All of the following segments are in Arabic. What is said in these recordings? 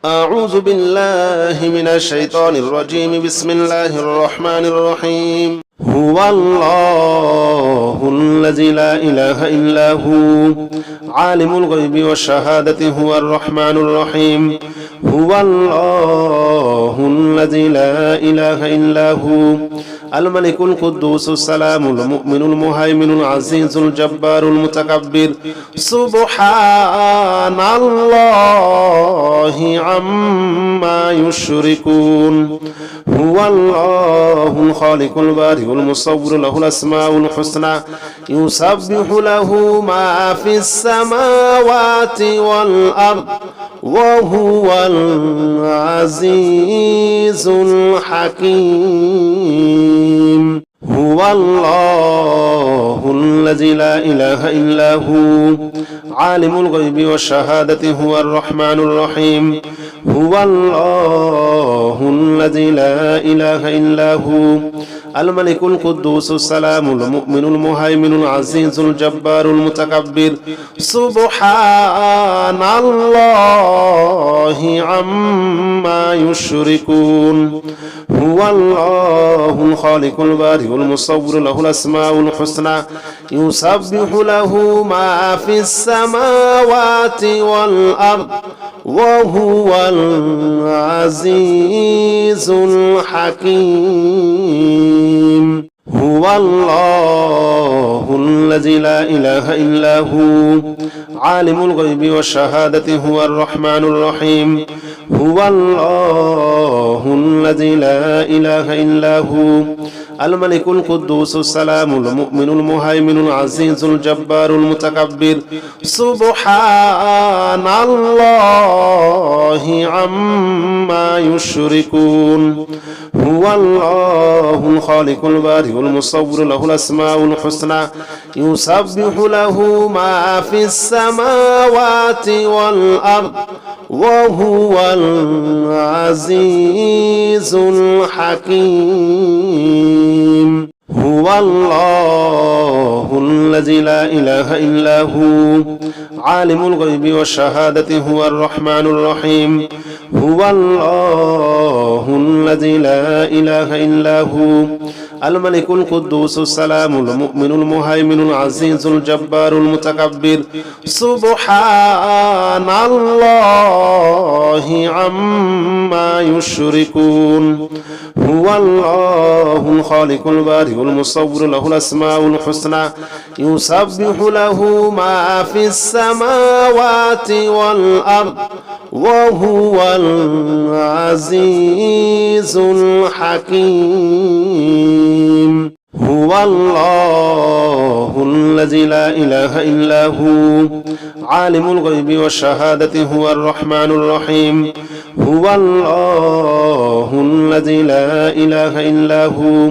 أعوذ بالله من الشيطان الرجيم بسم الله الرحمن الرحيم هو الله الذي لا إله إلا هو عالم الغيب والشهادة هو الرحمن الرحيم هو الله الذي لا إله إلا هو الملك القدوس السلام المؤمن المهيمن العزيز الجبار المتكبر سبحان الله عما يشركون هو الله الخالق البارئ المصور له الأسماء الحسنى يسبح له ما في السماوات والأرض وهو العزيز الحكيم هو الله الذي لا إله إلا هو عالم الغيب والشهادة هو الرحمن الرحيم هو الله الذي لا إله إلا هو الملك القدوس السلام المؤمن المهيمن العزيز الجبار المتكبر سبحان الله عما يشركون هو الله الخالق البارئ المصور له الأسماء الحسنى يسبح له ما في السماوات والأرض وهو العزيز الحكيم هو الله الذي لا إله إلا هو عالم الغيب والشهادة هو الرحمن الرحيم هو الله الذي لا إله إلا هو الملك القدوس السلام المؤمن المهيمن العزيز الجبار المتكبر سبحان الله عما يشركون هو الله الخالق البارئ المصور له الأسماء الحسنى يسبح له ما في السماوات والأرض وهو العزيز الحكيم هو الله الذي لا إله إلا هو عالم الغيب والشهادة هو الرحمن الرحيم هو الله الذي لا إله إلا هو الملك القدوس السلام المؤمن المهيمن العزيز الجبار المتكبر سبحان الله عما يشركون هو الله الخالق البارئ المصور له الأسماء الحسنى يسبح له ما في السماوات والأرض وهو العزيز الحكيم هو الله الذي لا إله إلا هو عالم الغيب والشهادة هو الرحمن الرحيم هو الله الذي لا إله إلا هو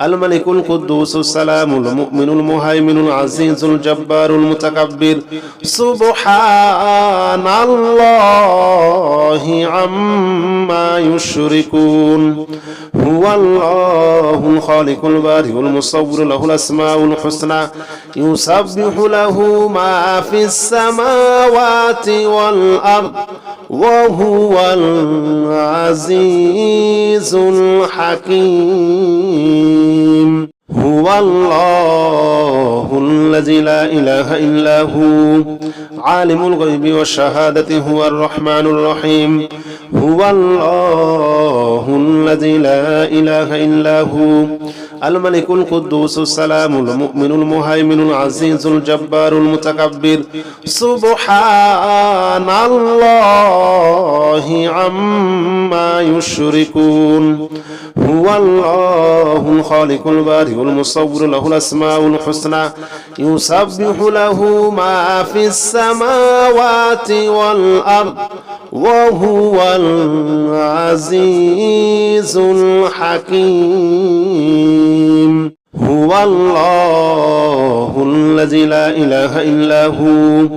الملك القدوس السلام المؤمن المهيمن العزيز الجبار المتكبر سبحان الله عما يشركون هو الله الخالق البارئ المصور له الأسماء الحسنى يسبح له ما في السماوات والأرض وهو العزيز الحكيم هو الله الذي لا إله إلا هو عالم الغيب والشهادة هو الرحمن الرحيم هو الله الذي لا إله إلا هو الملك القدوس السلام المؤمن المهيمن العزيز الجبار المتكبر سبحان الله عما يشركون هو الله الخالق البارئ المصور له الأسماء الحسنى يسبح له ما في السماوات والأرض وهو العزيز الحكيم هو الله الذي لا إله إلا هو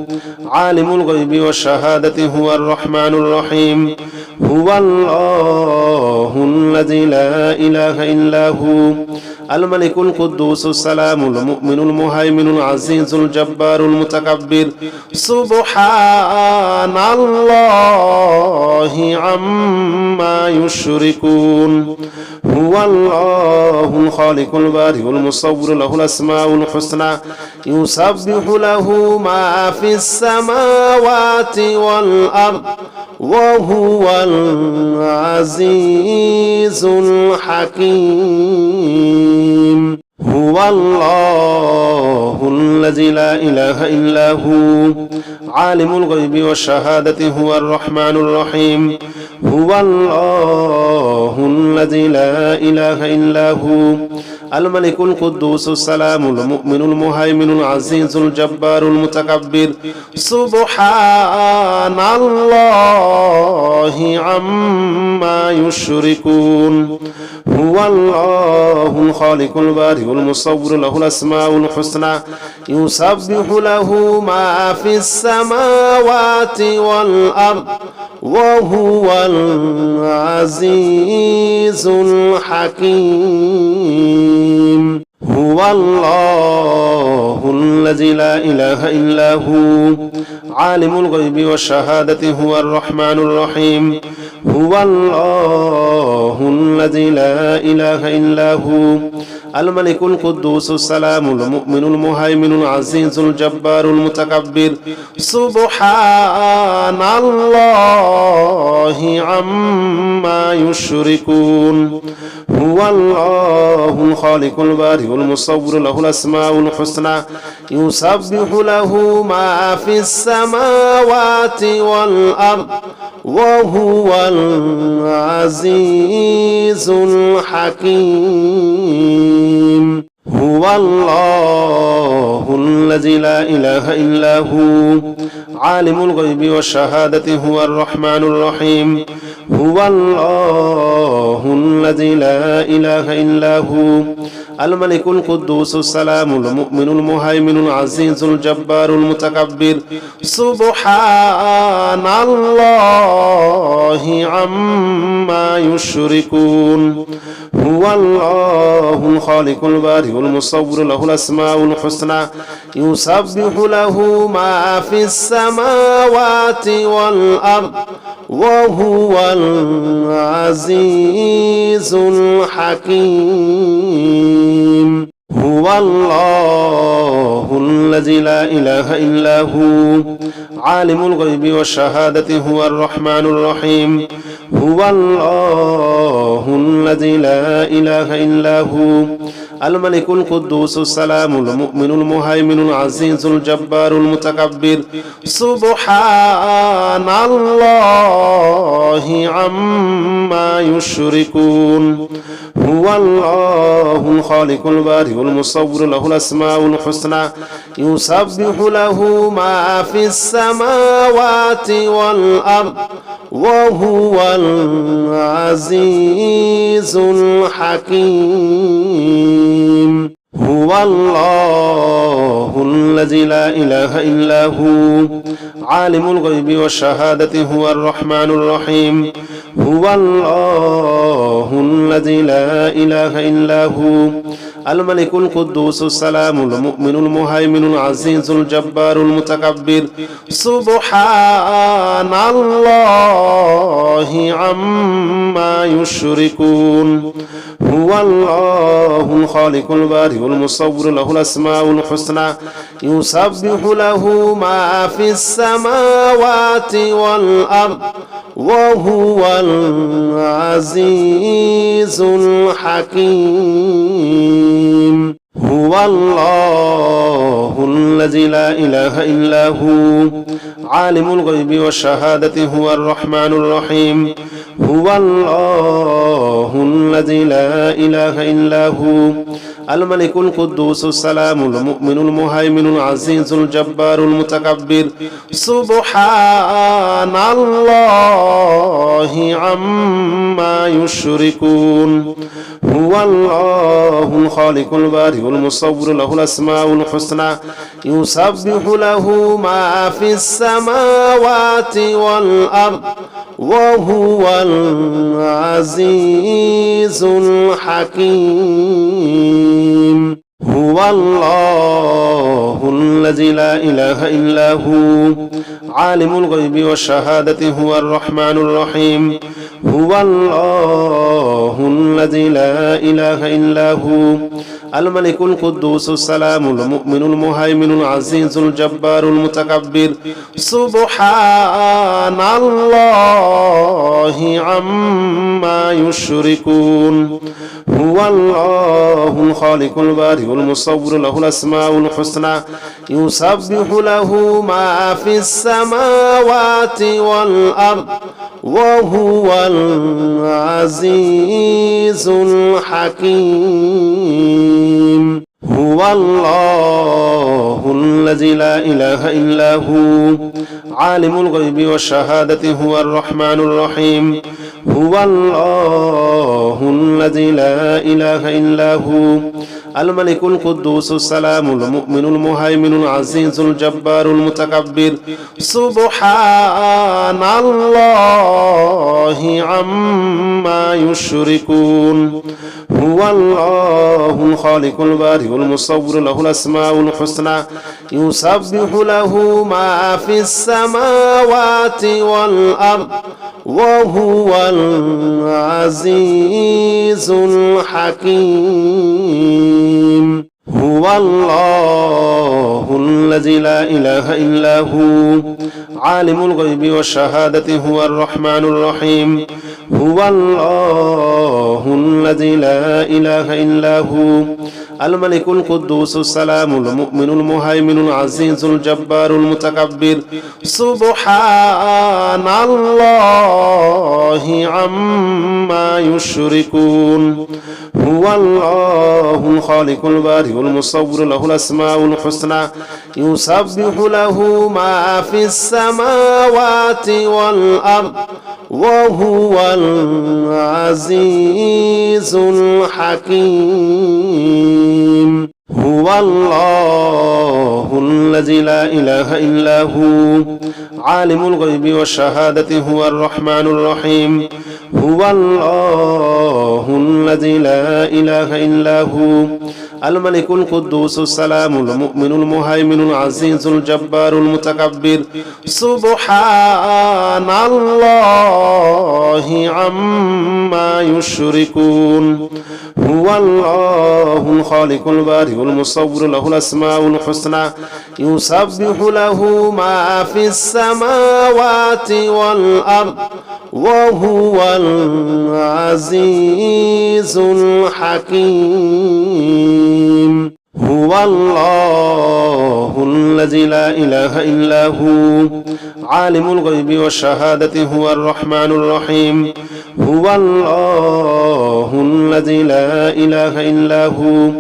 عالم الغيب والشهادة هو الرحمن الرحيم هو الله الذي لا إله إلا هو الملك القدوس السلام المؤمن المهيمن العزيز الجبار المتكبر سبحان الله عما يشركون هو الله الخالق البارئ المصور له الأسماء الحسنى يسبح له ما في السماوات والأرض وهو العزيز الحكيم هو الله الذي لا إله إلا هو عالم الغيب والشهادة هو الرحمن الرحيم هو الله الذي لا إله إلا هو الملك القدوس السلام المؤمن المهيمن العزيز الجبار المتكبر سبحان الله عما يشركون هو الله الخالق البارئ المصور له الأسماء الحسنى يسبح له ما في السماوات والأرض وهو العزيز الحكيم هو الله الذي لا إله إلا هو عالم الغيب والشهادة هو الرحمن الرحيم هو الله الذي لا إله إلا هو الملك القدوس السلام المؤمن المهيمن العزيز الجبار المتكبر سبحان الله عما يشركون هو الله الخالق البارئ المصور له الأسماء الحسنى يسبح له ما في السماوات والأرض وهو العزيز الحكيم هو الله الذي لا إله إلا هو عالم الغيب والشهادة هو الرحمن الرحيم هو الله الذي لا إله إلا هو الملك القدوس السلام المؤمن المهيمن العزيز الجبار المتكبر سبحان الله عما يشركون هو الله الخالق البارئ المصور له الأسماء الحسنى يسبح له ما في السماوات والأرض وهو العزيز الحكيم هو الله الذي لا إله إلا هو عالم الغيب والشهادة هو الرحمن الرحيم هو الله الذي لا إله إلا هو الملك القدوس السلام المؤمن المهيمن العزيز الجبار المتكبر سبحان الله عما يشركون هو الله الخالق البارئ المصور له الأسماء الحسنى يسبح له ما في السماوات والأرض وهو العزيز الحكيم هو الله الذي لا إله إلا هو عالم الغيب والشهادة هو الرحمن الرحيم هو الله الذي لا إله إلا هو الملك القدوس السلام المؤمن المهيمن العزيز الجبار المتكبر سبحان الله عما يشركون هو الله الخالق البارئ المصور له الأسماء الحسنى يسبح له ما في السماوات والأرض وهو العزيز الحكيم هو الله الذي لا إله إلا هو عالم الغيب والشهادة هو الرحمن الرحيم هو الله الذي لا إله إلا هو الملك القدوس السلام المؤمن المهيمن العزيز الجبار المتكبر سبحان الله الله عما يشركون هو الله الخالق البارئ المصور له الأسماء الحسنى يسبح له ما في السماوات والأرض وهو العزيز الحكيم هو الله الذي لا إله إلا هو عالم الغيب والشهادة هو الرحمن الرحيم هو الله الذي لا إله إلا هو الملك القدوس السلام المؤمن المهيمن العزيز الجبار المتكبر سبحان الله عما يشركون هو الله الخالق البارئ المصور له الأسماء الحسنى يسبح له ما في السماوات والأرض وهو العزيز الحكيم هو الله الذي لا إله إلا هو عالم الغيب والشهادة هو الرحمن الرحيم هو الله الذي لا إله إلا هو الملك القدوس السلام المؤمن المهيمن العزيز الجبار المتكبر سبحان الله عما يشركون هو الله الخالق البارئ المصور له الأسماء الحسنى يسبح له ما في السماوات والأرض وهو العزيز الحكيم هو الله الذي لا إله إلا هو عالم الغيب والشهادة هو الرحمن الرحيم هو الله الذي لا إله إلا هو الملك القدوس السلام المؤمن المهيمن العزيز الجبار المتكبر سبحان الله عما يشركون هو الله الخالق البارئ المصور له الأسماء الحسنى يسبح له ما في السماوات والأرض وهو العزيز الحكيم هو الله الذي لا إله إلا هو عالم الغيب والشهادة هو الرحمن الرحيم هو الله الذي لا إله إلا هو الملك القدوس السلام المؤمن المهيمن العزيز الجبار المتكبر سبحان الله عما يشركون هو الله الخالق البارئ المصور له الأسماء الحسنى يسبح له ما في السماوات والأرض وهو العزيز الحكيم هو الله الذي لا إله إلا هو عالم الغيب والشهادة هو الرحمن الرحيم هو الله الذي لا إله إلا هو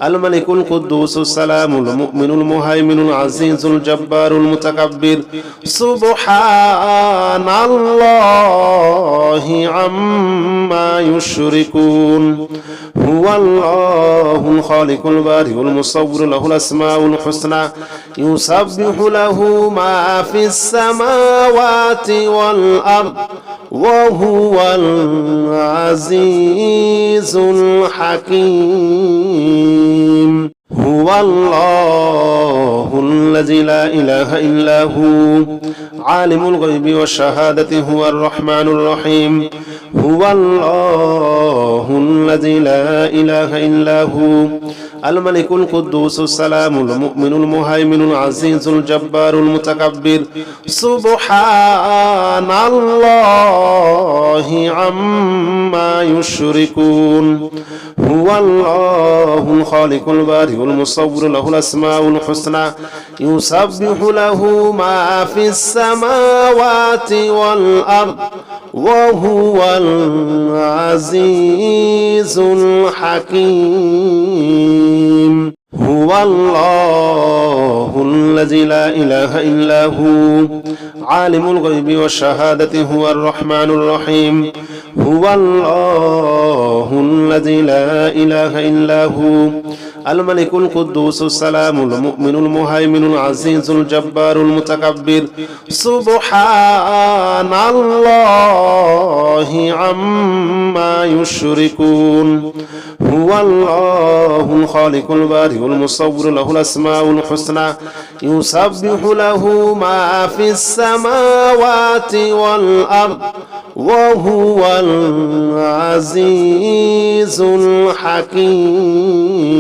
الملك القدوس السلام المؤمن المهيمن العزيز الجبار المتكبر سبحان الله عما يشركون هو الله الخالق البارئ المصور له الأسماء الحسنى يسبح له ما في السماوات والأرض وهو العزيز الحكيم هو الله الذي لا إله إلا هو عالم الغيب والشهادة هو الرحمن الرحيم هو الله الذي لا إله إلا هو الملك القدوس السلام المؤمن المهيمن العزيز الجبار المتكبر سبحان الله عما يشركون هو الله الخالق البارئ المصور له الأسماء الحسنى يسبح له ما في السماوات والأرض وهو العزيز الحكيم هو الله الذي لا إله إلا هو عالم الغيب والشهادة هو الرحمن الرحيم هو الله الذي لا إله إلا هو الملك القدوس السلام المؤمن المهيمن العزيز الجبار المتكبر سبحان الله عما يشركون هو الله الخالق البارئ المصور له الأسماء الحسنى يسبح له ما في السماوات والأرض وهو العزيز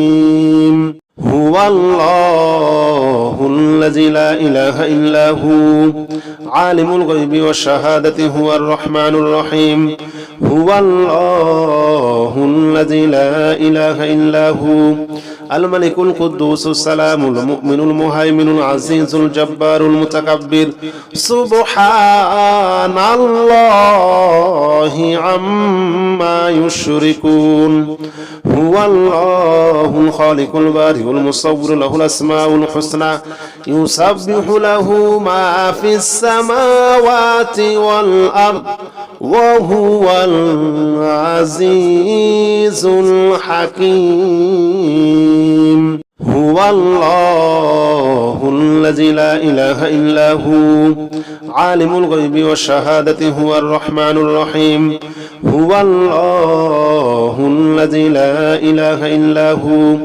الحكيم هو الله الذي لا إله إلا هو عالم الغيب والشهادة هو الرحمن الرحيم هو الله الذي لا إله إلا هو الملك القدوس السلام المؤمن المهيمن العزيز الجبار المتكبر سبحان الله عما يشركون هو الله الخالق البارئ المصور له الأسماء الحسنى يسبح له ما في السماوات والأرض وهو العزيز الحكيم هو الله الذي لا إله إلا هو عالم الغيب والشهادة هو الرحمن الرحيم هو الله الذي لا إله إلا هو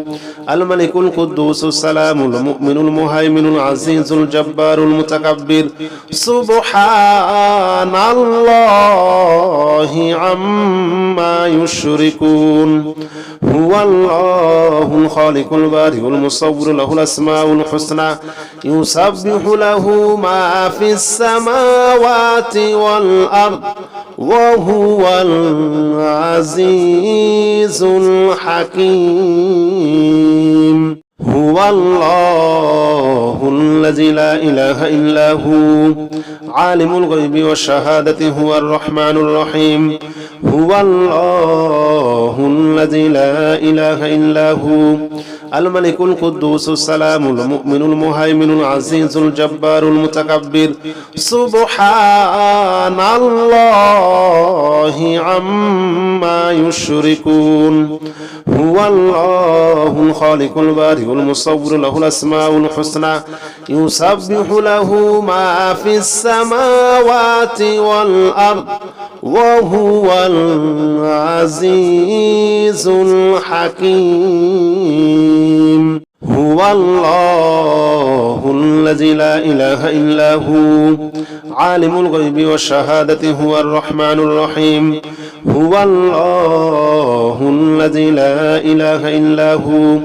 الملك القدوس السلام المؤمن المهيمن العزيز الجبار المتكبر سبحان الله عما يشركون هو الله الخالق البارئ المصور له الأسماء الحسنى يسبح له ما في السماوات والأرض وهو العزيز الحكيم هو الله الذي لا إله إلا هو عالم الغيب والشهادة هو الرحمن الرحيم هو الله الذي لا إله إلا هو الملك القدوس السلام المؤمن المهيمن العزيز الجبار المتكبر سبحان الله عما يشركون هو الله الخالق البارئ المصور له الأسماء الحسنى يسبح له ما في السماوات والأرض وهو العزيز الحكيم هو الله الذي لا إله إلا هو عالم الغيب والشهادة هو الرحمن الرحيم هو الله الذي لا إله إلا هو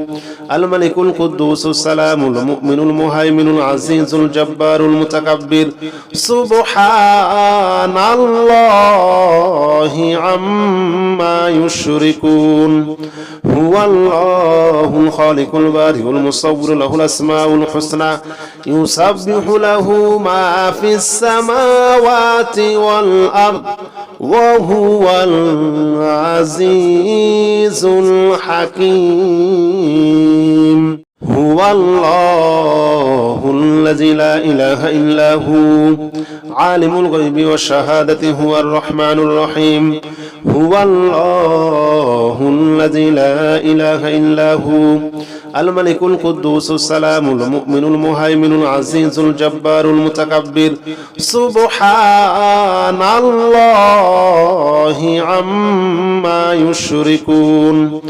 الملك القدوس السلام المؤمن المهيمن العزيز الجبار المتكبر سبحان الله عما يشركون هو الله الخالق البارئ المصور له الأسماء الحسنى يسبح له ما في السماوات والأرض وهو العزيز الحكيم هو الله الذي لا إله إلا هو عالم الغيب والشهادة هو الرحمن الرحيم هو الله الذي لا إله إلا هو الملك القدوس السلام المؤمن المهيمن العزيز الجبار المتكبر سبحان الله عما يشركون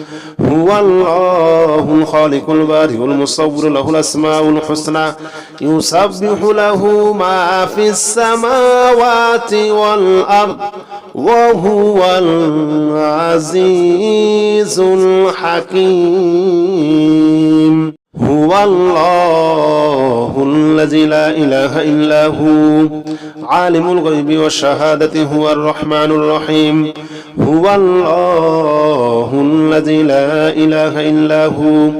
هو الله الخالق البارئ المصور له الأسماء الحسنى يسبح له ما في السماوات والأرض وهو العزيز الحكيم هو الله الذي لا إله إلا هو عالم الغيب والشهادة هو الرحمن الرحيم هو الله الذي لا إله إلا هو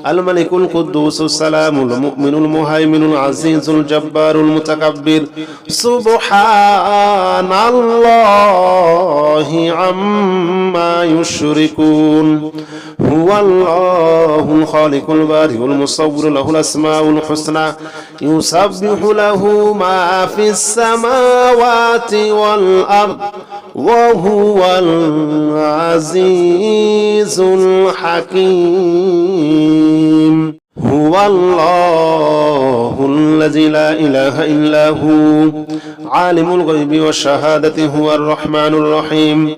الملك القدوس السلام المؤمن المهيمن العزيز الجبار المتكبر سبحان الله عما يشركون هو الله الخالق البارئ المصور له الأسماء الحسنى يسبح له ما في السماوات والأرض وهو العزيز الحكيم هو الله الذي لا إله إلا هو عالم الغيب والشهادة هو الرحمن الرحيم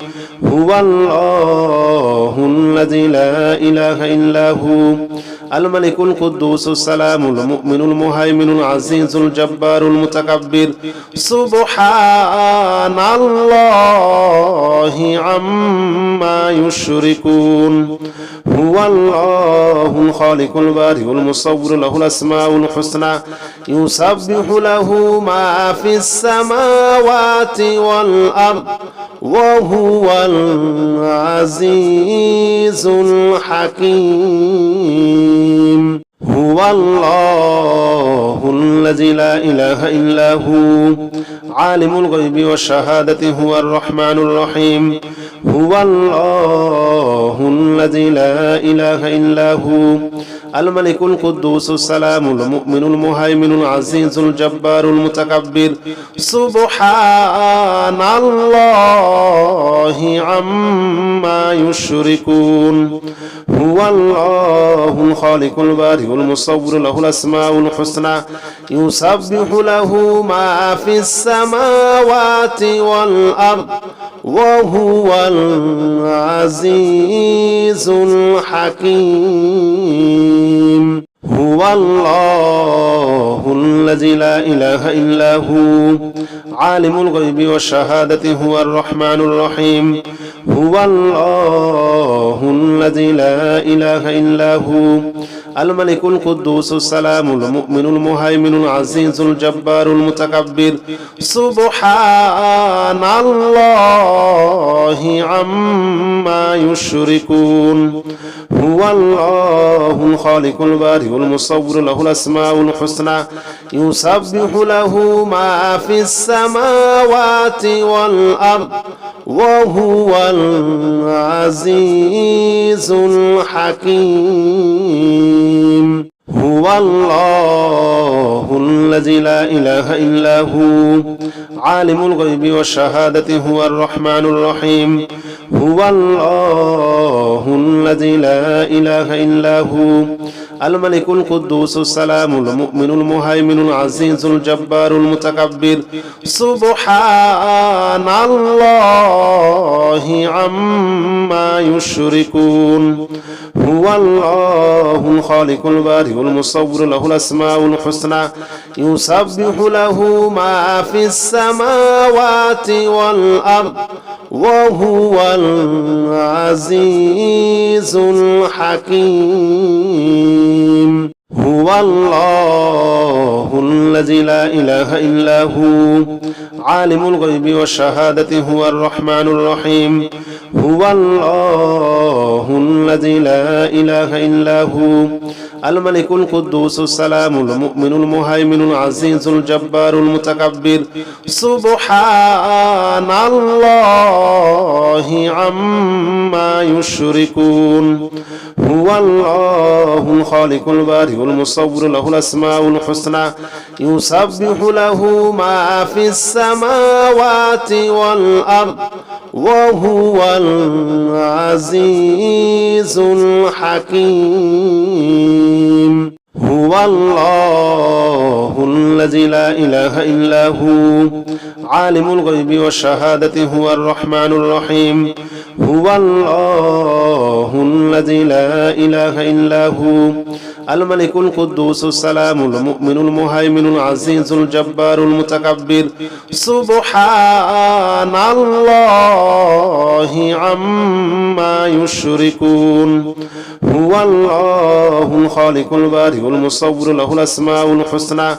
هو الله الذي لا إله إلا هو الملك القدوس السلام المؤمن المهيمن العزيز الجبار المتكبر سبحان الله عما يشركون هو الله الخالق البارئ المصور له الأسماء الحسنى يسبح له ما في السماوات والأرض وهو العزيز الحكيم هو الله الذي لا إله إلا هو عالم الغيب والشهادة هو الرحمن الرحيم هو الله الذي لا إله إلا هو الملك القدوس السلام المؤمن المهيمن العزيز الجبار المتكبر سبحان الله عما يشركون هو الله الخالق البارئ المصور له الأسماء الحسنى يسبح له ما في السماوات والأرض وهو العزيز الحكيم هو الله الذي لا إله إلا هو عالم الغيب والشهادة هو الرحمن الرحيم هو الله الذي لا إله إلا هو الملك القدوس السلام المؤمن المهيمن العزيز الجبار المتكبر سبحان الله عما يشركون هو الله الخالق البارئ المصور له الأسماء الحسنى يسبح له ما في السماوات والأرض وهو العزيز الحكيم هو الله الذي لا إله إلا هو عالم الغيب والشهادة هو الرحمن الرحيم هو الله الذي لا إله إلا هو الملك القدوس السلام المؤمن المهيمن العزيز الجبار المتكبر سبحان الله عما يشركون هو الله الخالق البارئ المصور له الأسماء الحسنى يسبح له ما في السماوات والأرض وهو العزيز الحكيم هو الله الذي لا إله إلا هو عالم الغيب والشهادة هو الرحمن الرحيم هو الله الذي لا إله إلا هو الملك القدوس السلام المؤمن المهيمن العزيز الجبار المتكبر سبحان الله عما يشركون هو الله الخالق البارئ المصور له الأسماء الحسنى يسبح له ما في السماوات والأرض وهو العزيز الحكيم هو الله الذي لا إله إلا هو عالم الغيب والشهادة هو الرحمن الرحيم هو الله الذي لا إله إلا هو الملك القدوس السلام المؤمن المهيمن العزيز الجبار المتكبر سبحان الله عما يشركون هو الله الخالق البارئ المصور له الأسماء الحسنى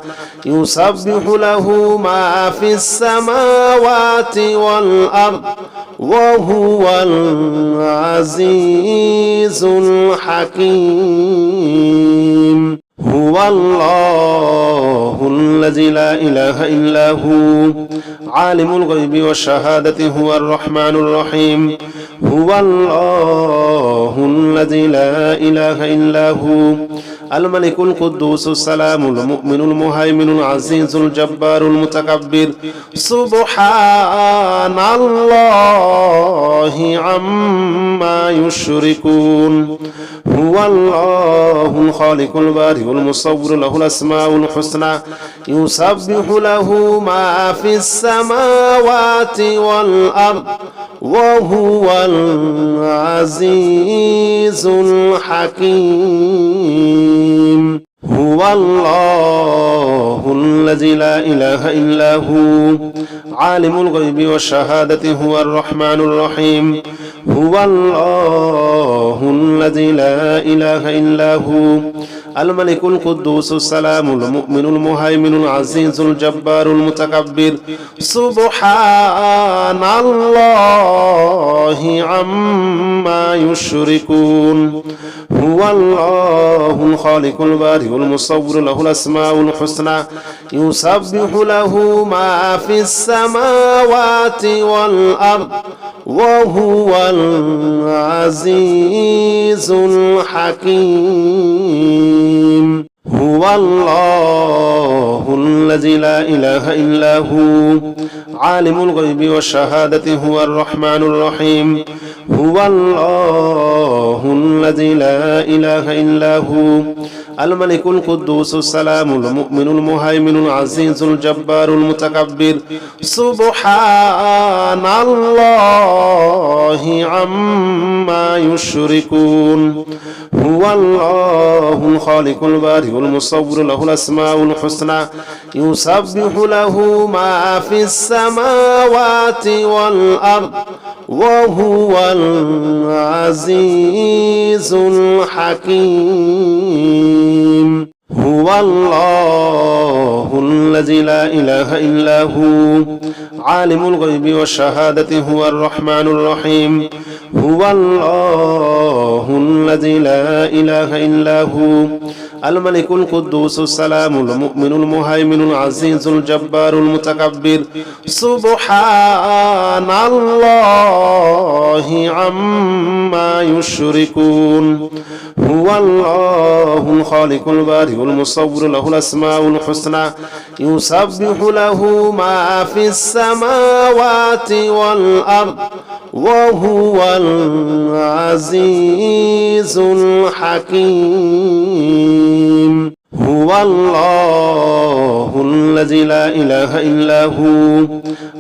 يسبح له ما في السماوات والأرض وهو العزيز الحكيم هو الله الذي لا إله إلا هو عالم الغيب والشهادة هو الرحمن الرحيم هو الله الذي لا إله إلا هو الملك القدوس السلام المؤمن المهيمن العزيز الجبار المتكبر سبحان الله عما يشركون هو الله الخالق البارئ المصور له الأسماء الحسنى يسبح له ما في السماوات والأرض وهو العزيز الحكيم هو الله الذي لا إله إلا هو عالم الغيب والشهادة هو الرحمن الرحيم هو الله الذي لا إله إلا هو الملك القدوس السلام المؤمن المهيمن العزيز الجبار المتكبر سبحان الله عما يشركون هو الله الخالق البارئ المصور له الأسماء الحسنى يسبح له ما في السماوات والأرض وهو العزيز الحكيم هو الله الذي لا إله إلا هو عالم الغيب والشهادة هو الرحمن الرحيم هو الله الذي لا إله إلا هو الملك القدوس السلام المؤمن المهيمن العزيز الجبار المتكبر سبحان الله عما يشركون هو الله الخالق البارئ المصور له الأسماء الحسنى يسبح له ما في السماوات والأرض وهو العزيز الحكيم هو الله الذي لا إله إلا هو عالم الغيب والشهادة هو الرحمن الرحيم هو الله الذي لا إله إلا هو الملك القدوس السلام المؤمن المهيمن العزيز الجبار المتكبر سبحان الله عما يشركون هو الله الخالق البارئ المصور له الأسماء الحسنى يسبح له ما في السماوات والأرض وهو العزيز الحكيم هو الله الذي لا إله إلا هو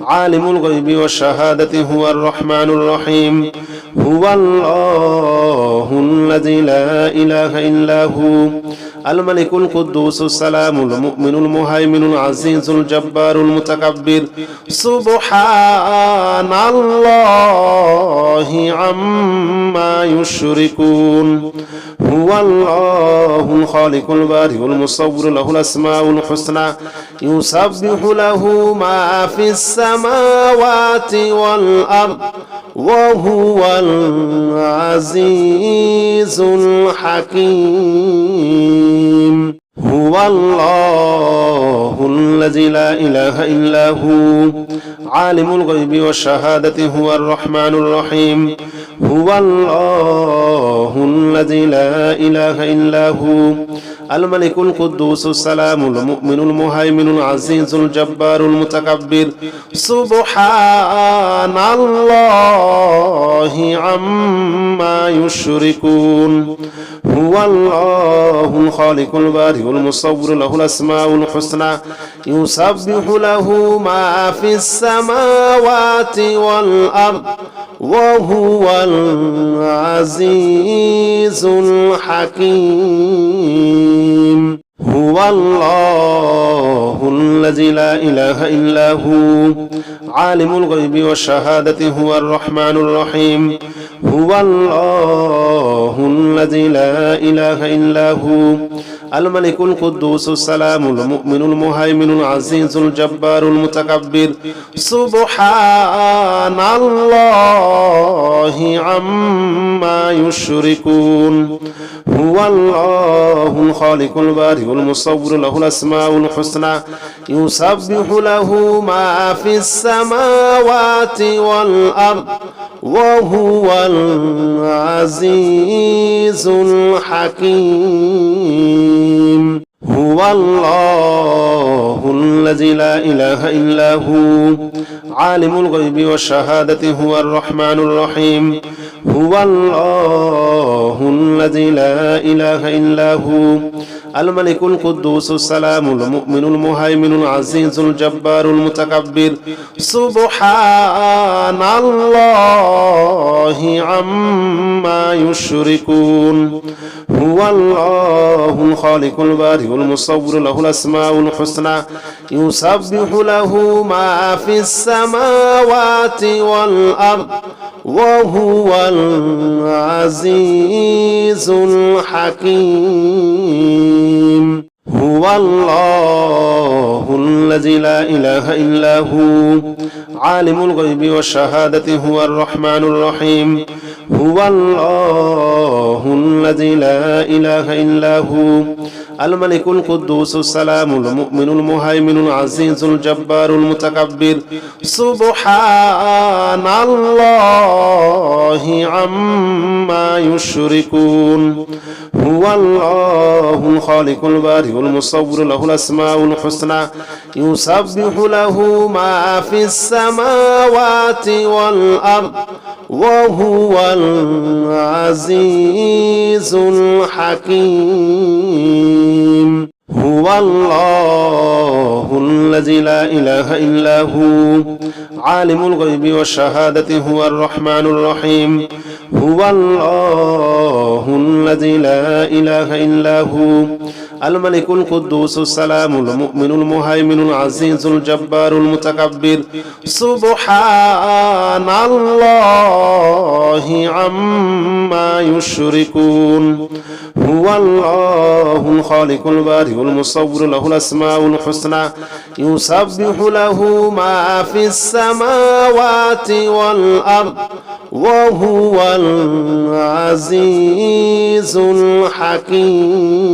عالم الغيب والشهادة هو الرحمن الرحيم هو الله الذي لا إله إلا هو الملك القدوس السلام المؤمن المهيمن العزيز الجبار المتكبر سبحان الله عما يشركون هو الله الخالق البارئ المصور له الأسماء الحسنى يسبح له ما في السماوات والأرض وهو العزيز الحكيم هو الله الذي لا إله إلا هو عالم الغيب والشهادة هو الرحمن الرحيم هو الله الذي لا إله إلا هو الملك القدوس السلام المؤمن المهيمن العزيز الجبار المتكبر سبحان الله عما يشركون هو الله الخالق البارئ المصور له الأسماء الحسنى يسبح له ما في السماوات والأرض وهو العزيز الحكيم هو الله الذي لا إله إلا هو عالم الغيب والشهادة هو الرحمن الرحيم هو الله الذي لا إله إلا هو الملك القدوس السلام المؤمن المهيمن العزيز الجبار المتكبر سبحان الله عما يشركون هو الله الخالق البارئ المصور له الأسماء الحسنى يسبح له ما في السماوات والأرض وهو العزيز الحكيم هو الله الذي لا إله إلا هو عالم الغيب والشهادة هو الرحمن الرحيم هو الله الذي لا إله إلا هو الملك القدوس السلام المؤمن المهيمن العزيز الجبار المتكبر سبحان الله عما يشركون هو الله الخالق البارئ المصور له الأسماء الحسنى يسبح له ما في السماوات والأرض وهو العزيز الحكيم هو الله الذي لا إله إلا هو عالم الغيب والشهادة هو الرحمن الرحيم هو الله الذي لا إله إلا هو الملك القدوس السلام المؤمن المهيمن العزيز الجبار المتكبر سبحان الله عما يشركون هو الله الخالق البارئ المصور له الأسماء الحسنى يسبح له ما في السماوات والأرض وهو العزيز الحكيم هو الله الذي لا إله إلا هو عالم الغيب والشهادة هو الرحمن الرحيم هو الله الذي لا إله إلا هو الملك القدوس السلام المؤمن المهيمن العزيز الجبار المتكبر سبحان الله عما يشركون هو الله الخالق البارئ المصور له الأسماء الحسنى يسبح له ما في السماوات والأرض وهو العزيز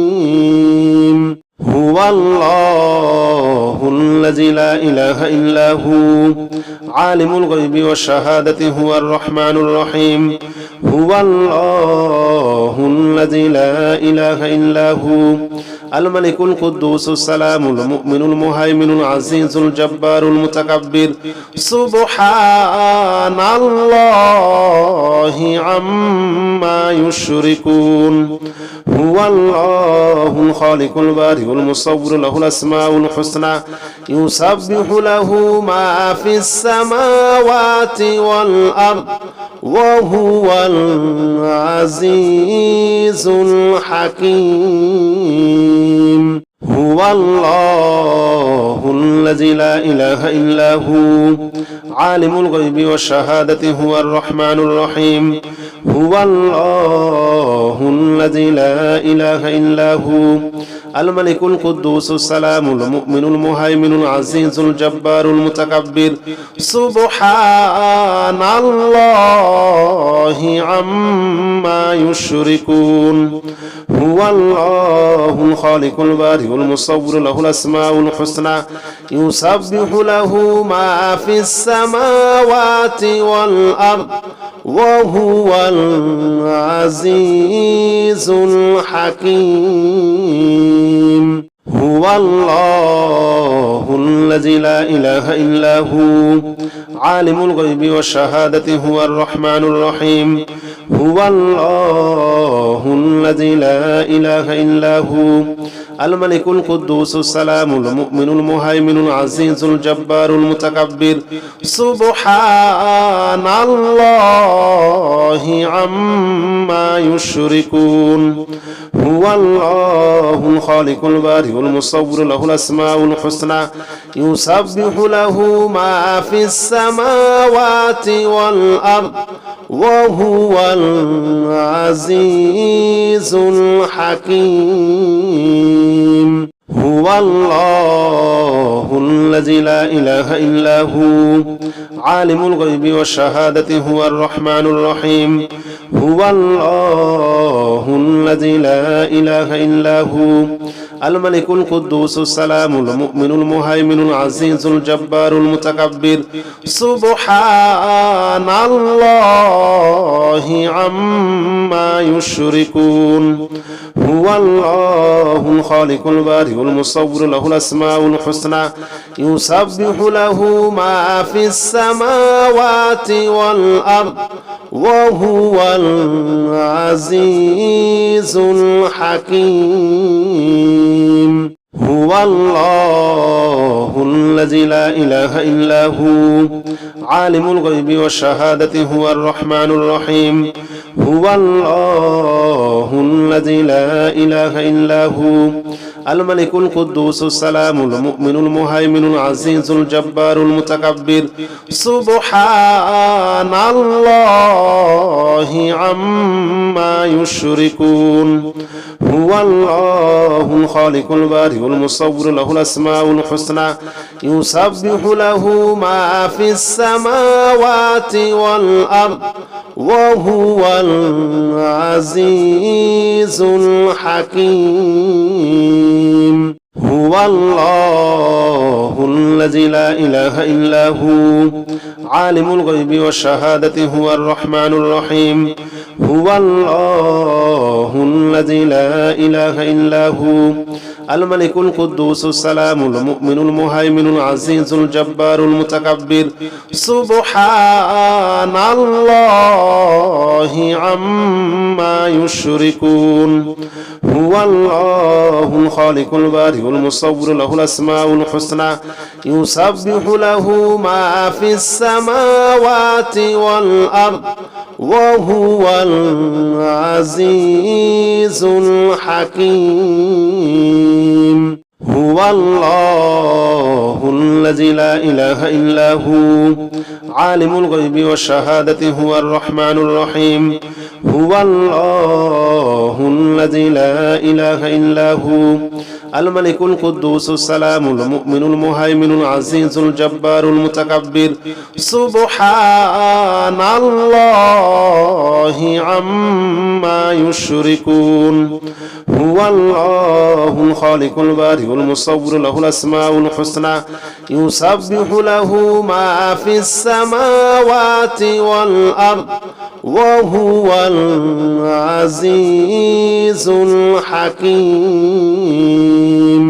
الحكيم هو الله الذي لا إله إلا هو عالم الغيب والشهادة هو الرحمن الرحيم هو الله الذي لا إله إلا هو الملك القدوس السلام المؤمن المهيمن العزيز الجبار المتكبر سبحان الله عما يشركون هو الله الخالق البارئ المصور له الأسماء الحسنى يسبح له ما في السماوات والأرض وهو العزيز الحكيم هو الله الذي لا إله إلا هو عالم الغيب والشهادة هو الرحمن الرحيم هو الله الذي لا إله إلا هو الملك القدوس السلام المؤمن المهيمن العزيز الجبار المتكبر سبحان الله عما يشركون هو الله الخالق البارئ المصور له الأسماء الحسنى يسبح له ما في السماوات والأرض وهو العزيز الحكيم هو الله الذي لا إله إلا هو عالم الغيب والشهادة هو الرحمن الرحيم هو الله الذي لا إله إلا هو الملك القدوس السلام المؤمن المهيمن العزيز الجبار المتكبر سبحان الله عما يشركون هو الله الخالق البارئ المصور له الأسماء الحسنى يسبح له ما في السماوات والأرض وهو العزيز الحكيم هو الله الذي لا إله إلا هو عالم الغيب والشهادة هو الرحمن الرحيم هو الله الذي لا إله إلا هو الملك القدوس السلام المؤمن المهيمن العزيز الجبار المتكبر سبحان الله عما يشركون هو الله الخالق البارئ المصور له الأسماء الحسنى يسبح له ما في السماوات والأرض وهو العزيز الحكيم هو الله الذي لا إله إلا هو عالم الغيب والشهادة هو الرحمن الرحيم هو الله الذي لا إله إلا هو الملك القدوس السلام المؤمن المهيمن العزيز الجبار المتكبر سبحان الله عما يشركون هو الله الخالق البارئ المصور له الأسماء الحسنى يسبح له ما في السماوات والأرض وهو العزيز الحكيم هو الله الذي لا إله إلا هو عالم الغيب والشهادة هو الرحمن الرحيم هو الله الذي لا إله إلا هو الملك القدوس السلام المؤمن المهيمن العزيز الجبار المتكبر سبحان الله عما يشركون هو الله الخالق البارئ المصور له الأسماء الحسنى يسبح له ما في السماوات والأرض وهو العزيز الحكيم هو الله الذي لا إله إلا هو عالم الغيب والشهادة هو الرحمن الرحيم هو الله الذي لا إله إلا هو الملك القدوس السلام المؤمن المهيمن العزيز الجبار المتكبر سبحان الله عما يشركون هو الله الخالق البارئ المصور له الأسماء الحسنى يسبح له ما في السماوات والأرض وهو العزيز الحكيم